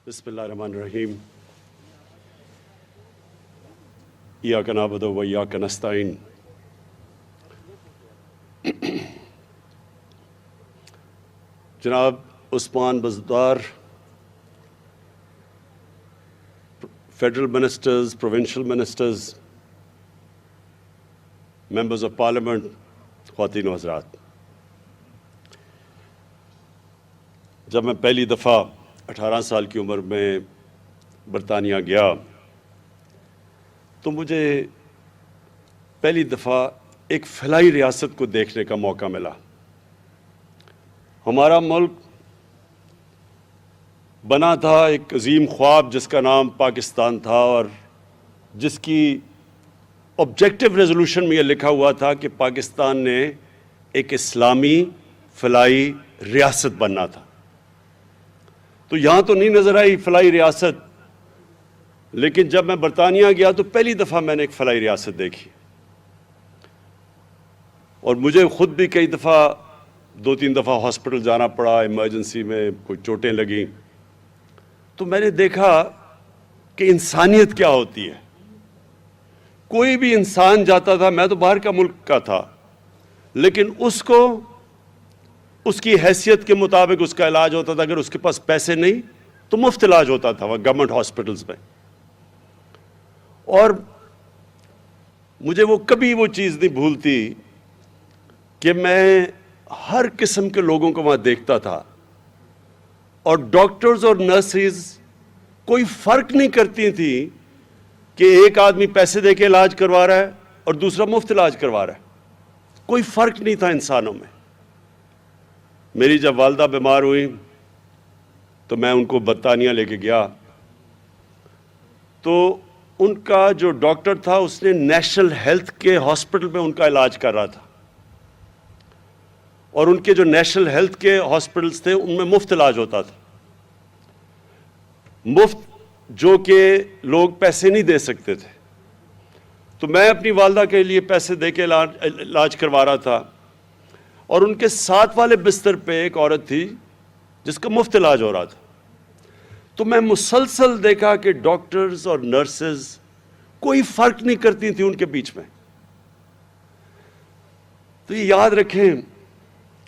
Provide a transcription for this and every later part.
بسم اللہ الرحمن الرحیم ایاک نعبد و ایاک نستعین۔ جناب Usman Buzdar, federal ministers, provincial ministers, members of parliament, خواتین و حضرات، جب میں پہلی دفعہ 18 سال کی عمر میں برطانیہ گیا تو مجھے پہلی دفعہ ایک فلاحی ریاست کو دیکھنے کا موقع ملا۔ ہمارا ملک بنا تھا ایک عظیم خواب جس کا نام پاکستان تھا، اور جس کی آبجیکٹو ریزولوشن میں یہ لکھا ہوا تھا کہ پاکستان نے ایک اسلامی فلاحی ریاست بننا تھا۔ تو یہاں تو نہیں نظر آئی فلاحی ریاست، لیکن جب میں برطانیہ گیا تو پہلی دفعہ میں نے ایک فلاحی ریاست دیکھی، اور مجھے خود بھی کئی دفعہ 2-3 دفعہ ہاسپٹل جانا پڑا، ایمرجنسی میں کوئی چوٹیں لگیں، تو میں نے دیکھا کہ انسانیت کیا ہوتی ہے۔ کوئی بھی انسان جاتا تھا، میں تو باہر کا ملک کا تھا، لیکن اس کو اس کی حیثیت کے مطابق اس کا علاج ہوتا تھا۔ اگر اس کے پاس پیسے نہیں تو مفت علاج ہوتا تھا وہ گورنمنٹ ہاسپٹلز میں، اور مجھے وہ کبھی وہ چیز نہیں بھولتی کہ میں ہر قسم کے لوگوں کو وہاں دیکھتا تھا، اور ڈاکٹرز اور نرسز کوئی فرق نہیں کرتی تھی کہ ایک آدمی پیسے دے کے علاج کروا رہا ہے اور دوسرا مفت علاج کروا رہا ہے۔ کوئی فرق نہیں تھا انسانوں میں۔ میری جب والدہ بیمار ہوئی تو میں ان کو برطانیہ لے کے گیا، تو ان کا جو ڈاکٹر تھا اس نے نیشنل ہیلتھ کے ہاسپٹل میں ان کا علاج کر رہا تھا، اور ان کے جو نیشنل ہیلتھ کے ہاسپٹلز تھے ان میں مفت علاج ہوتا تھا، مفت، جو کہ لوگ پیسے نہیں دے سکتے تھے۔ تو میں اپنی والدہ کے لیے پیسے دے کے علاج کروا رہا تھا، اور ان کے ساتھ والے بستر پہ ایک عورت تھی جس کا مفت علاج ہو رہا تھا۔ تو میں مسلسل دیکھا کہ ڈاکٹرز اور نرسز کوئی فرق نہیں کرتی تھی ان کے بیچ میں۔ تو یہ یاد رکھیں،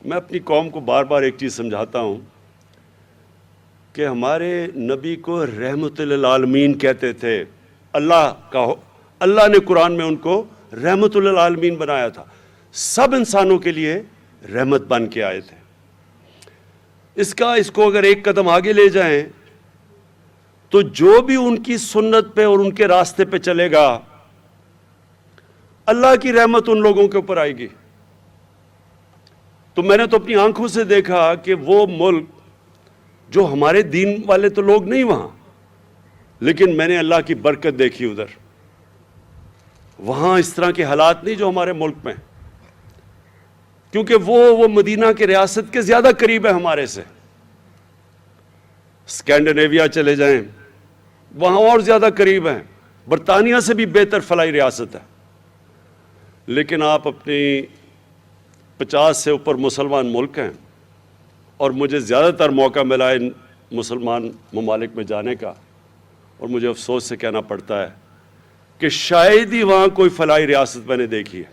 میں اپنی قوم کو بار بار ایک چیز سمجھاتا ہوں کہ ہمارے نبی کو رحمت للعالمین کہتے تھے۔ اللہ نے قرآن میں ان کو رحمت للعالمین بنایا تھا، سب انسانوں کے لیے رحمت بن کے آئے تھے۔ اس کو اگر ایک قدم آگے لے جائیں تو جو بھی ان کی سنت پہ اور ان کے راستے پہ چلے گا، اللہ کی رحمت ان لوگوں کے اوپر آئے گی۔ تو میں نے تو اپنی آنکھوں سے دیکھا کہ وہ ملک جو ہمارے دین والے تو لوگ نہیں وہاں، لیکن میں نے اللہ کی برکت دیکھی ادھر۔ وہاں اس طرح کے حالات نہیں جو ہمارے ملک میں، کیونکہ وہ مدینہ کے ریاست کے زیادہ قریب ہے ہمارے سے۔ اسکینڈینیویا چلے جائیں، وہاں اور زیادہ قریب ہیں، برطانیہ سے بھی بہتر فلاحی ریاست ہے۔ لیکن آپ اپنی 50 سے اوپر مسلمان ملک ہیں، اور مجھے زیادہ تر موقع ملا ان مسلمان ممالک میں جانے کا، اور مجھے افسوس سے کہنا پڑتا ہے کہ شاید ہی وہاں کوئی فلاحی ریاست میں نے دیکھی ہے۔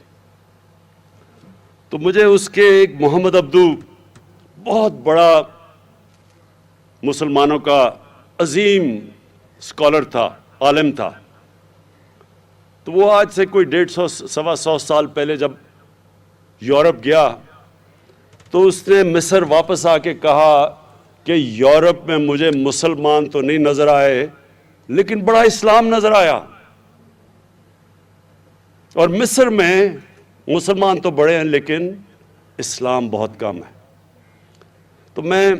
تو مجھے اس کے ایک محمد عبدو، بہت بڑا مسلمانوں کا عظیم اسکالر تھا، عالم تھا، تو وہ آج سے کوئی 150-125 سال پہلے جب یورپ گیا تو اس نے مصر واپس آ کے کہا کہ یورپ میں مجھے مسلمان تو نہیں نظر آئے، لیکن بڑا اسلام نظر آیا، اور مصر میں مسلمان تو بڑے ہیں لیکن اسلام بہت کم ہے۔ تو میں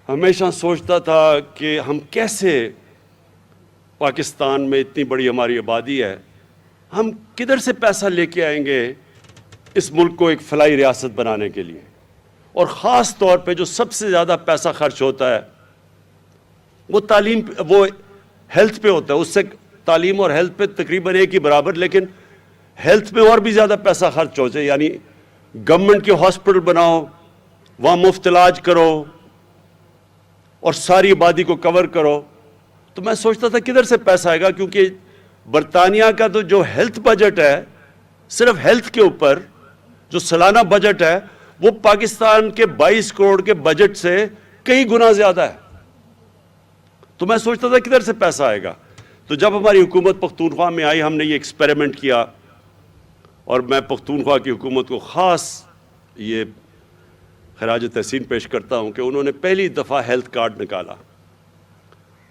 ہمیشہ سوچتا تھا کہ ہم کیسے، پاکستان میں اتنی بڑی ہماری آبادی ہے، ہم کدھر سے پیسہ لے کے آئیں گے اس ملک کو ایک فلاحی ریاست بنانے کے لیے؟ اور خاص طور پہ جو سب سے زیادہ پیسہ خرچ ہوتا ہے وہ وہ ہیلتھ پہ ہوتا ہے۔ اس سے تعلیم اور ہیلتھ پہ تقریباً ایک ہی برابر، لیکن ہیلتھ میں اور بھی زیادہ پیسہ خرچ ہو جائے، یعنی گورنمنٹ کے ہاسپٹل بناؤ، وہاں مفت علاج کرو، اور ساری آبادی کو کور کرو. تو میں سوچتا تھا کدھر سے پیسہ آئے گا, کیونکہ برطانیہ کا تو جو ہیلتھ بجٹ ہے, صرف ہیلتھ کے اوپر جو سالانہ بجٹ ہے, وہ پاکستان کے 22 کروڑ کے بجٹ سے کئی گنا زیادہ ہے. تو میں سوچتا تھا کدھر سے پیسہ آئے گا. تو جب ہماری حکومت پختونخوا میں آئی, ہم نے یہ ایکسپیریمنٹ کیا, اور میں پختونخوا کی حکومت کو خاص یہ خراج تحسین پیش کرتا ہوں کہ انہوں نے پہلی دفعہ ہیلتھ کارڈ نکالا,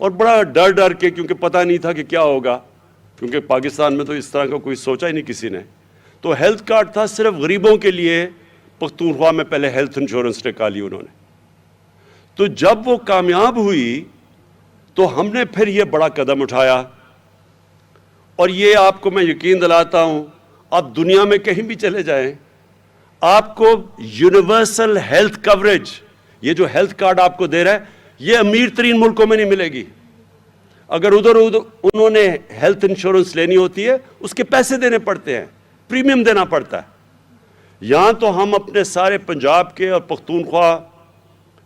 اور بڑا ڈر کے, کیونکہ پتہ نہیں تھا کہ کیا ہوگا, کیونکہ پاکستان میں تو اس طرح کا کوئی سوچا ہی نہیں کسی نے. تو ہیلتھ کارڈ تھا صرف غریبوں کے لیے. پختونخوا میں پہلے ہیلتھ انشورنس نکالی انہوں نے. تو جب وہ کامیاب ہوئی تو ہم نے پھر یہ بڑا قدم اٹھایا, اور یہ آپ کو میں یقین دلاتا ہوں, آپ دنیا میں کہیں بھی چلے جائیں, آپ کو یونیورسل ہیلتھ کوریج, یہ جو ہیلتھ کارڈ آپ کو دے رہا ہے, یہ امیر ترین ملکوں میں نہیں ملے گی. اگر ادھر انہوں نے ہیلتھ انشورنس لینی ہوتی ہے, اس کے پیسے دینے پڑتے ہیں, پریمیم دینا پڑتا ہے. یہاں تو ہم اپنے سارے پنجاب کے اور پختونخوا,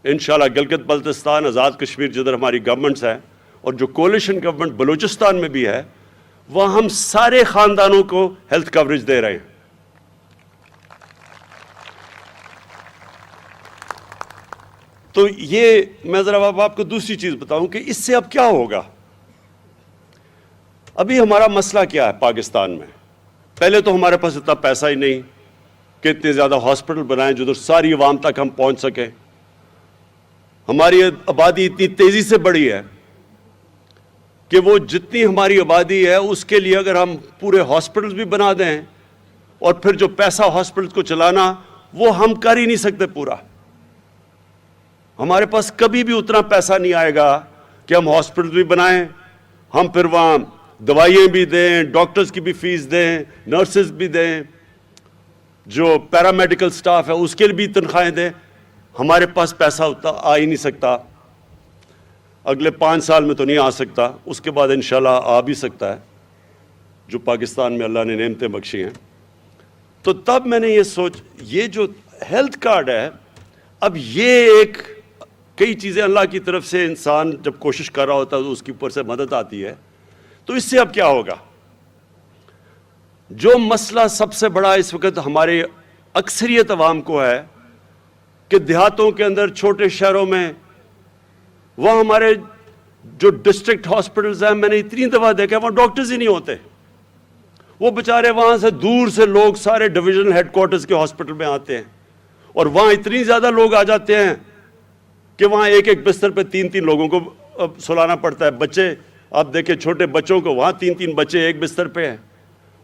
انشاءاللہ گلگت بلتستان, آزاد کشمیر جدھر ہماری گورنمنٹس ہیں, اور جو کولیشن گورنمنٹ بلوچستان میں بھی ہے, وہاں ہم سارے خاندانوں کو ہیلتھ کوریج دے رہے ہیں. تو یہ میں ذرا آپ کو دوسری چیز بتاؤں کہ اس سے اب کیا ہوگا. ابھی ہمارا مسئلہ کیا ہے پاکستان میں؟ پہلے تو ہمارے پاس اتنا پیسہ ہی نہیں کہ اتنے زیادہ ہاسپٹل بنائیں جدھر ساری عوام تک ہم پہنچ سکیں. ہماری آبادی اتنی تیزی سے بڑھی ہے کہ وہ جتنی ہماری آبادی ہے اس کے لیے اگر ہم پورے ہاسپٹلز بھی بنا دیں, اور پھر جو پیسہ ہاسپٹلز کو چلانا, وہ ہم کر ہی نہیں سکتے پورا. ہمارے پاس کبھی بھی اتنا پیسہ نہیں آئے گا کہ ہم ہاسپٹل بھی بنائیں, ہم پھر وہاں دوائیں بھی دیں, ڈاکٹرز کی بھی فیس دیں, نرسز بھی دیں, جو پیرامیڈیکل سٹاف ہے اس کے لیے بھی تنخواہیں دیں. ہمارے پاس پیسہ اتنا آ ہی نہیں سکتا. اگلے 5 سال میں تو نہیں آ سکتا, اس کے بعد انشاءاللہ آ بھی سکتا ہے, جو پاکستان میں اللہ نے نعمتیں بخشی ہیں. تو تب میں نے یہ جو ہیلتھ کارڈ ہے, اب یہ ایک کئی چیزیں اللہ کی طرف سے انسان جب کوشش کر رہا ہوتا ہے تو اس کے اوپر سے مدد آتی ہے. تو اس سے اب کیا ہوگا؟ جو مسئلہ سب سے بڑا اس وقت ہمارے اکثریت عوام کو ہے کہ دیہاتوں کے اندر, چھوٹے شہروں میں, وہاں ہمارے جو ڈسٹرکٹ ہاسپٹلز ہیں, میں نے اتنی دفعہ دیکھا وہاں ڈاکٹرز ہی نہیں ہوتے. وہ بیچارے وہاں سے دور سے لوگ سارے ڈویژنل ہیڈ کوارٹرز کے ہاسپٹل میں آتے ہیں, اور وہاں اتنی زیادہ لوگ آ جاتے ہیں کہ وہاں ایک بستر پہ 3 لوگوں کو سلانا پڑتا ہے. بچے آپ دیکھیں, چھوٹے بچوں کو وہاں 3 بچے ایک بستر پہ ہیں,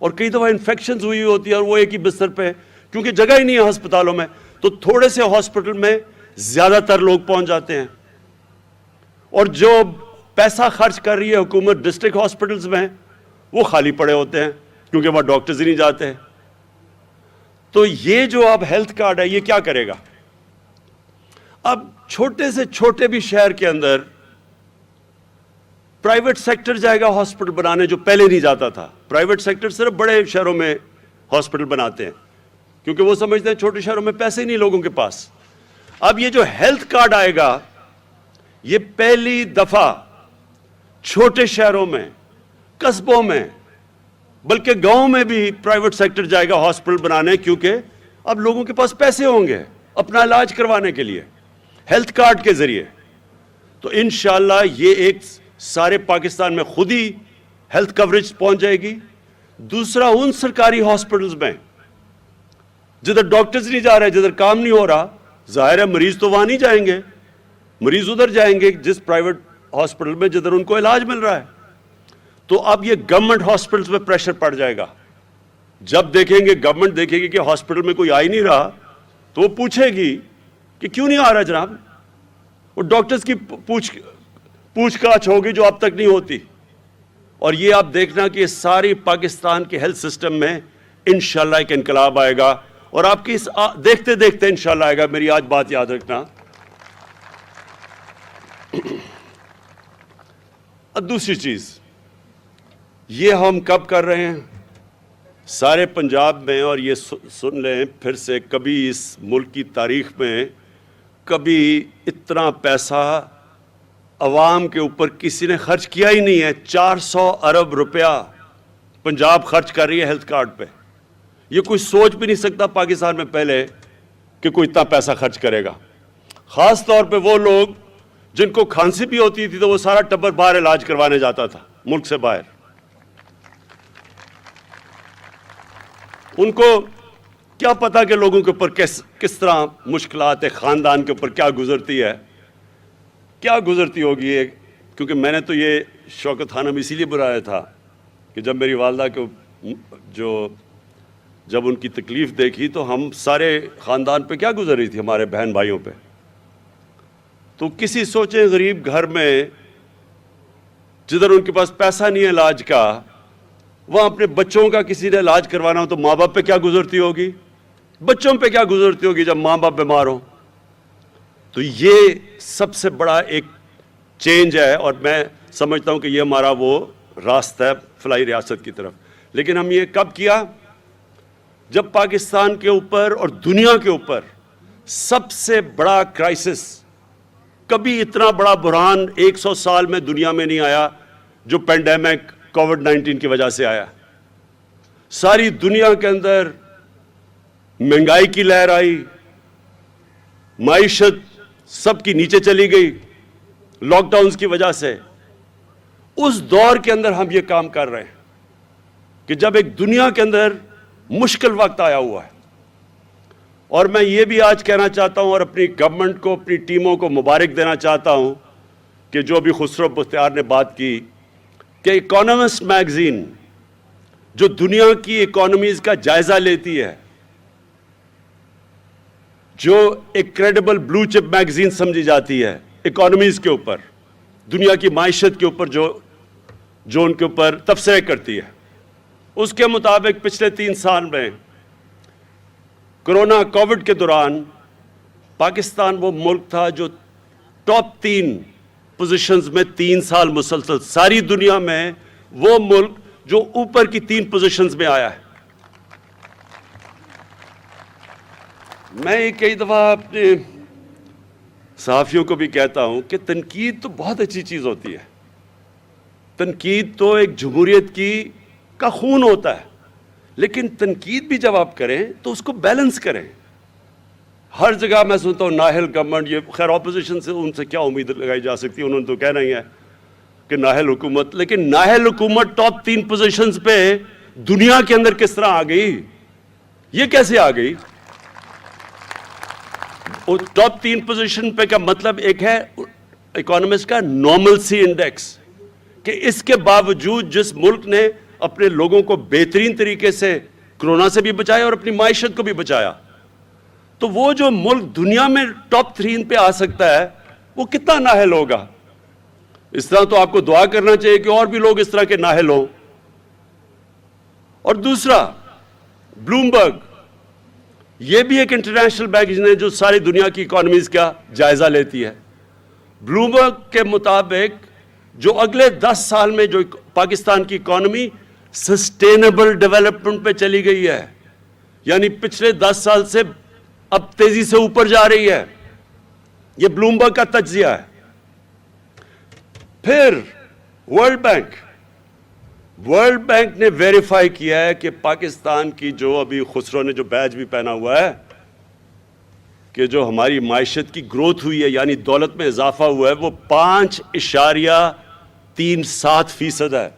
اور کئی دفعہ انفیکشنز ہوئی ہوتی ہے اور وہ ایک ہی بستر پہ, کیونکہ جگہ ہی نہیں ہے ہسپتالوں میں. تو تھوڑے سے ہاسپٹل میں زیادہ تر لوگ پہنچ جاتے ہیں, اور جو پیسہ خرچ کر رہی ہے حکومت ڈسٹرکٹ ہاسپٹلز میں, وہ خالی پڑے ہوتے ہیں کیونکہ وہاں ڈاکٹرز ہی نہیں جاتے. تو یہ جو اب ہیلتھ کارڈ ہے, یہ کیا کرے گا؟ اب چھوٹے سے چھوٹے بھی شہر کے اندر پرائیویٹ سیکٹر جائے گا ہاسپٹل بنانے, جو پہلے نہیں جاتا تھا. پرائیویٹ سیکٹر صرف بڑے شہروں میں ہاسپٹل بناتے ہیں, کیونکہ وہ سمجھتے ہیں چھوٹے شہروں میں پیسے ہی نہیں لوگوں کے پاس. اب یہ جو ہیلتھ کارڈ آئے گا, یہ پہلی دفعہ چھوٹے شہروں میں, قصبوں میں, بلکہ گاؤں میں بھی پرائیویٹ سیکٹر جائے گا ہاسپٹل بنانے, کیونکہ اب لوگوں کے پاس پیسے ہوں گے اپنا علاج کروانے کے لیے ہیلتھ کارڈ کے ذریعے. تو انشاءاللہ یہ ایک سارے پاکستان میں خود ہی ہیلتھ کوریج پہنچ جائے گی. دوسرا, ان سرکاری ہاسپٹلز میں جدھر ڈاکٹرز نہیں جا رہے, جدھر کام نہیں ہو رہا, ظاہر ہے مریض تو وہاں نہیں جائیں گے, مریض ادھر جائیں گے جس پرائیویٹ ہاسپٹل میں جدھر ان کو علاج مل رہا ہے. تو اب یہ گورنمنٹ ہاسپٹلز میں پریشر پڑ جائے گا. جب دیکھیں گے, گورنمنٹ دیکھے گی کہ ہاسپٹل میں کوئی آ ہی نہیں رہا, تو وہ پوچھے گی کہ کیوں نہیں آ رہا جناب. وہ ڈاکٹرز کی پوچھ گاچھ ہوگی جو اب تک نہیں ہوتی. اور یہ آپ دیکھنا کہ ساری پاکستان کے ہیلتھ سسٹم میں انشاءاللہ ایک انقلاب آئے گا, اور آپ کی دیکھتے دیکھتے انشاءاللہ آئے گا. میری آج بات یاد رکھنا. اب دوسری چیز, یہ ہم کب کر رہے ہیں سارے پنجاب میں, اور یہ سن لیں پھر سے, کبھی اس ملک کی تاریخ میں کبھی اتنا پیسہ عوام کے اوپر کسی نے خرچ کیا ہی نہیں ہے. 400 ارب روپیہ پنجاب خرچ کر رہی ہے ہیلتھ کارڈ پہ. یہ کوئی سوچ بھی نہیں سکتا پاکستان میں پہلے کہ کوئی اتنا پیسہ خرچ کرے گا. خاص طور پہ وہ لوگ جن کو کھانسی بھی ہوتی تھی تو وہ سارا ٹبر باہر علاج کروانے جاتا تھا ملک سے باہر. ان کو کیا پتا کہ لوگوں کے اوپر کس طرح مشکلات ہے, خاندان کے اوپر کیا گزرتی ہے, کیا گزرتی ہوگی. کیونکہ میں نے تو یہ شوکت خانم اسی لیے بلایا تھا کہ جب میری والدہ کو جب ان کی تکلیف دیکھی تو ہم سارے خاندان پہ کیا گزر رہی تھی, ہمارے بہن بھائیوں پہ. تو کسی سوچے غریب گھر میں جدھر ان کے پاس پیسہ نہیں ہے علاج کا, وہاں اپنے بچوں کا کسی نے علاج کروانا ہو تو ماں باپ پہ کیا گزرتی ہوگی, بچوں پہ کیا گزرتی ہوگی جب ماں باپ بیمار ہوں. تو یہ سب سے بڑا ایک چینج ہے اور میں سمجھتا ہوں کہ یہ ہمارا وہ راستہ ہے فلاحی ریاست کی طرف. لیکن ہم یہ کب کیا؟ جب پاکستان کے اوپر اور دنیا کے اوپر سب سے بڑا کرائسس, کبھی اتنا بڑا بحران 100 سال میں دنیا میں نہیں آیا جو پینڈیمک کووڈ-19 کی وجہ سے آیا. ساری دنیا کے اندر مہنگائی کی لہر آئی, معیشت سب کی نیچے چلی گئی لاک ڈاؤنز کی وجہ سے. اس دور کے اندر ہم یہ کام کر رہے ہیں کہ جب ایک دنیا کے اندر مشکل وقت آیا ہوا ہے. اور میں یہ بھی آج کہنا چاہتا ہوں اور اپنی گورنمنٹ کو, اپنی ٹیموں کو مبارک دینا چاہتا ہوں کہ جو ابھی خسرو بختیار نے بات کی کہ اکانومسٹ میگزین جو دنیا کی اکانومیز کا جائزہ لیتی ہے, جو ایک کریڈیبل بلو چپ میگزین سمجھی جاتی ہے اکانومیز کے اوپر, دنیا کی معیشت کے اوپر جو ان کے اوپر تبصرے کرتی ہے, اس کے مطابق پچھلے 3 سال میں کرونا کووڈ کے دوران پاکستان وہ ملک تھا جو ٹاپ 3 پوزیشنز میں 3 سال مسلسل, ساری دنیا میں وہ ملک جو اوپر کی 3 پوزیشنز میں آیا ہے. میں کئی دفعہ اپنے صحافیوں کو بھی کہتا ہوں کہ تنقید تو بہت اچھی چیز ہوتی ہے. تنقید تو ایک جمہوریت کا خون ہوتا ہے, لیکن تنقید بھی جب آپ کریں تو اس کو بیلنس کریں. ہر جگہ میں سنتا ہوں نااہل گورنمنٹ, یہ خیر اپوزیشن سے ان سے کیا امید لگائی جا سکتی ہے, انہوں نے تو کہنا ہی ہے کہ نااہل حکومت. لیکن نااہل حکومت ٹاپ 3 پوزیشنز پہ دنیا کے اندر کس طرح آ گئی, یہ کیسے آ گئی؟ ٹاپ 3 پوزیشن پہ کا مطلب ایک ہے اکانومسٹ کا نارملسی انڈیکس, کہ اس کے باوجود جس ملک نے اپنے لوگوں کو بہترین طریقے سے کرونا سے بھی بچایا اور اپنی معیشت کو بھی بچایا, تو وہ جو ملک دنیا میں ٹاپ 3 پہ آ سکتا ہے وہ کتنا نااہل ہوگا. اس طرح تو آپ کو دعا کرنا چاہیے کہ اور بھی لوگ اس طرح کے نااہل ہوں. اور دوسرا بلومبرگ, یہ بھی ایک انٹرنیشنل میگزین ہے جو ساری دنیا کی اکانومیز کا جائزہ لیتی ہے. بلومبرگ کے مطابق جو اگلے 10 سال میں جو پاکستان کی اکانومی سسٹینیبل ڈیولپمنٹ پہ چلی گئی ہے, یعنی پچھلے 10 سال سے اب تیزی سے اوپر جا رہی ہے. یہ بلومبرگ کا تجزیہ ہے. پھر ورلڈ بینک نے ویریفائی کیا ہے کہ پاکستان کی جو ابھی خسرو نے جو بیج بھی پہنا ہوا ہے کہ جو ہماری معیشت کی گروتھ ہوئی ہے یعنی دولت میں اضافہ ہوا ہے وہ 5.37% ہے.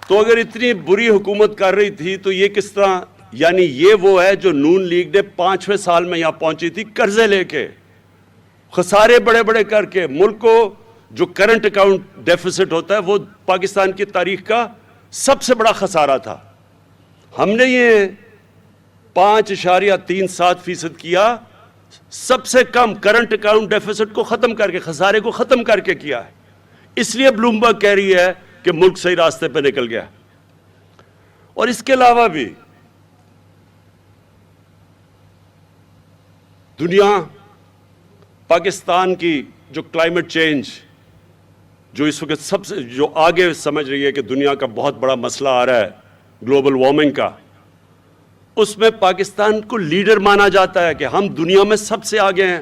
تو اگر اتنی بری حکومت کر رہی تھی تو یہ کس طرح, یعنی یہ وہ ہے جو نون لیگ نے 5ویں سال میں یہاں پہنچی تھی قرضے لے کے, خسارے بڑے بڑے کر کے. ملک کو جو کرنٹ اکاؤنٹ ڈیفیسٹ ہوتا ہے وہ پاکستان کی تاریخ کا سب سے بڑا خسارہ تھا. ہم نے یہ 5.37% کیا, سب سے کم کرنٹ اکاؤنٹ ڈیفیسٹ کو ختم کر کے, خسارے کو ختم کر کے کیا ہے. اس لیے بلومبرگ کہہ رہی ہے کہ ملک صحیح راستے پہ نکل گیا. اور اس کے علاوہ بھی دنیا پاکستان کی جو کلائمیٹ چینج جو اس وقت سب سے جو آگے سمجھ رہی ہے کہ دنیا کا بہت بڑا مسئلہ آ رہا ہے گلوبل وارمنگ کا, اس میں پاکستان کو لیڈر مانا جاتا ہے کہ ہم دنیا میں سب سے آگے ہیں.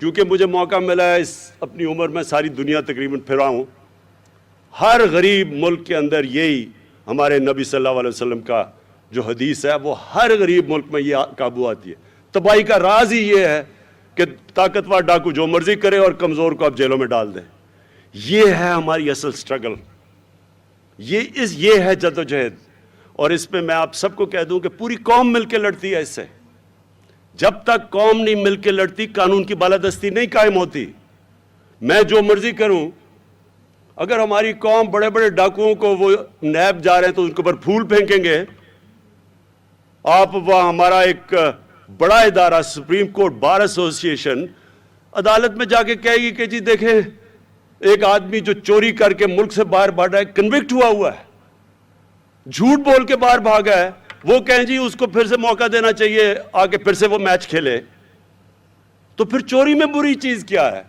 کیونکہ مجھے موقع ملا ہے اس اپنی عمر میں ساری دنیا تقریباً پھرا ہوں، ہر غریب ملک کے اندر یہی ہمارے نبی صلی اللہ علیہ وسلم کا جو حدیث ہے وہ ہر غریب ملک میں یہ قابو آتی ہے۔ تباہی کا راز ہی یہ ہے کہ طاقتور ڈاکو جو مرضی کرے اور کمزور کو آپ جیلوں میں ڈال دیں۔ یہ ہے ہماری اصل سٹرگل، یہ ہے جدوجہد، اور اس پہ میں آپ سب کو کہہ دوں کہ پوری قوم مل کے لڑتی ہے اس سے۔ جب تک قوم نہیں مل کے لڑتی قانون کی بالادستی نہیں قائم ہوتی۔ میں جو مرضی کروں، اگر ہماری قوم بڑے بڑے ڈاکوؤں کو وہ نیب جا رہے ہیں تو ان کے اوپر پھول پھینکیں گے، آپ وہ ہمارا ایک بڑا ادارہ سپریم کورٹ بار ایسوسی ایشن عدالت میں جا کے کہے گی کہ جی دیکھیں ایک آدمی جو چوری کر کے ملک سے باہر بھاگا ہے، کنوکٹ ہوا ہے، جھوٹ بول کے باہر بھاگا ہے، وہ کہیں جی اس کو پھر سے موقع دینا چاہیے آگے پھر سے وہ میچ کھیلے، تو پھر چوری میں بری چیز کیا ہے؟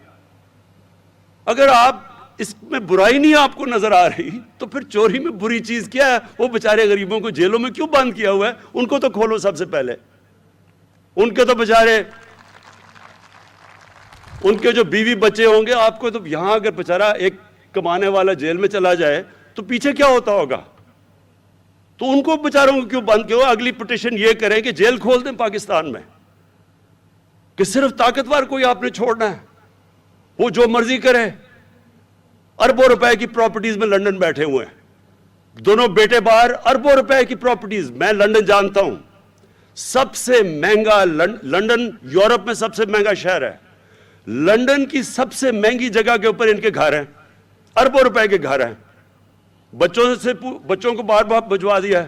اگر آپ اس میں برائی نہیں آپ کو نظر آ رہی تو پھر چوری میں بری چیز کیا ہے؟ وہ بیچارے غریبوں کو جیلوں میں کیوں بند کیا ہوا ہے؟ ان کو تو کھولو سب سے پہلے، ان کے تو بیچارے، ان کے جو بیوی بچے ہوں گے، آپ کو تو یہاں اگر بیچارہ ایک کمانے والا جیل میں چلا جائے تو پیچھے کیا ہوتا ہوگا؟ تو ان کو بیچاروں کو کیوں بند کیا؟ اگلی پٹیشن یہ کریں کہ جیل کھول دیں پاکستان میں، کہ صرف طاقتور کو ہی آپ نے چھوڑنا ہے، وہ جو مرضی کرے۔ اربوں روپے کی پراپرٹیز میں لنڈن بیٹھے ہوئے ہیں، دونوں بیٹے باہر، اربوں روپے کی پراپرٹیز۔ میں لنڈن جانتا ہوں، سب سے مہنگا لنڈن یورپ میں سب سے مہنگا شہر ہے، لنڈن کی سب سے مہنگی جگہ کے اوپر ان کے گھر ہیں، اربوں روپے کے گھر ہیں، بچوں کو باہر باہر بھجوا دیا ہے۔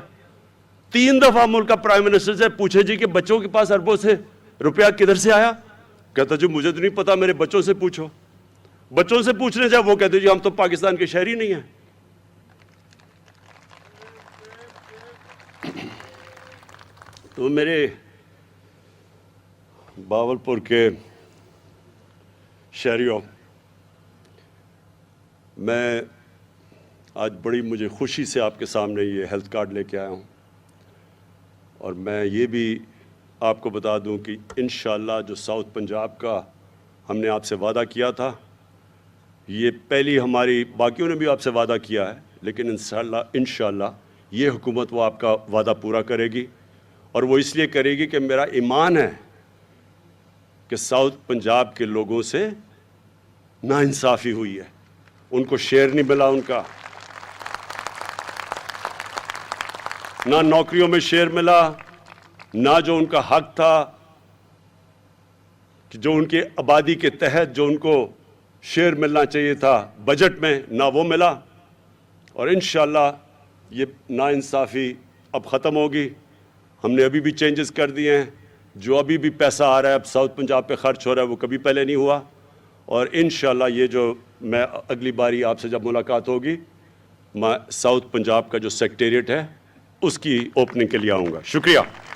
3 دفعہ ملک کا پرائم منسٹر سے پوچھے جی کہ بچوں کے پاس اربوں سے روپیہ کدھر سے آیا؟ کہتا جی مجھے تو نہیں پتا، میرے بچوں سے پوچھو۔ بچوں سے پوچھنے جائے وہ کہتے جی ہم تو پاکستان کے شہری نہیں ہیں۔ تو میرے باولپور کے شہریوں، میں آج بڑی مجھے خوشی سے آپ کے سامنے یہ ہیلتھ کارڈ لے کے آیا ہوں، اور میں یہ بھی آپ کو بتا دوں کہ انشاءاللہ جو ساؤتھ پنجاب کا ہم نے آپ سے وعدہ کیا تھا، یہ پہلی ہماری، باقیوں نے بھی آپ سے وعدہ کیا ہے، لیکن انشاءاللہ یہ حکومت وہ آپ کا وعدہ پورا کرے گی، اور وہ اس لیے کرے گی کہ میرا ایمان ہے کہ ساؤتھ پنجاب کے لوگوں سے ناانصافی ہوئی ہے، ان کو شیئر نہیں ملا، ان کا نہ نوکریوں میں شیئر ملا، نہ جو ان کا حق تھا کہ جو ان کے آبادی کے تحت جو ان کو شیئر ملنا چاہیے تھا بجٹ میں، نہ وہ ملا۔ اور انشاءاللہ یہ ناانصافی اب ختم ہوگی۔ ہم نے ابھی بھی چینجز کر دیے ہیں، جو ابھی بھی پیسہ آ رہا ہے اب ساؤتھ پنجاب پہ خرچ ہو رہا ہے وہ کبھی پہلے نہیں ہوا، اور انشاءاللہ یہ جو میں اگلی باری آپ سے جب ملاقات ہوگی، میں ساؤتھ پنجاب کا جو سیکریٹریٹ ہے اس کی اوپننگ کے لیے آؤں گا۔ شکریہ۔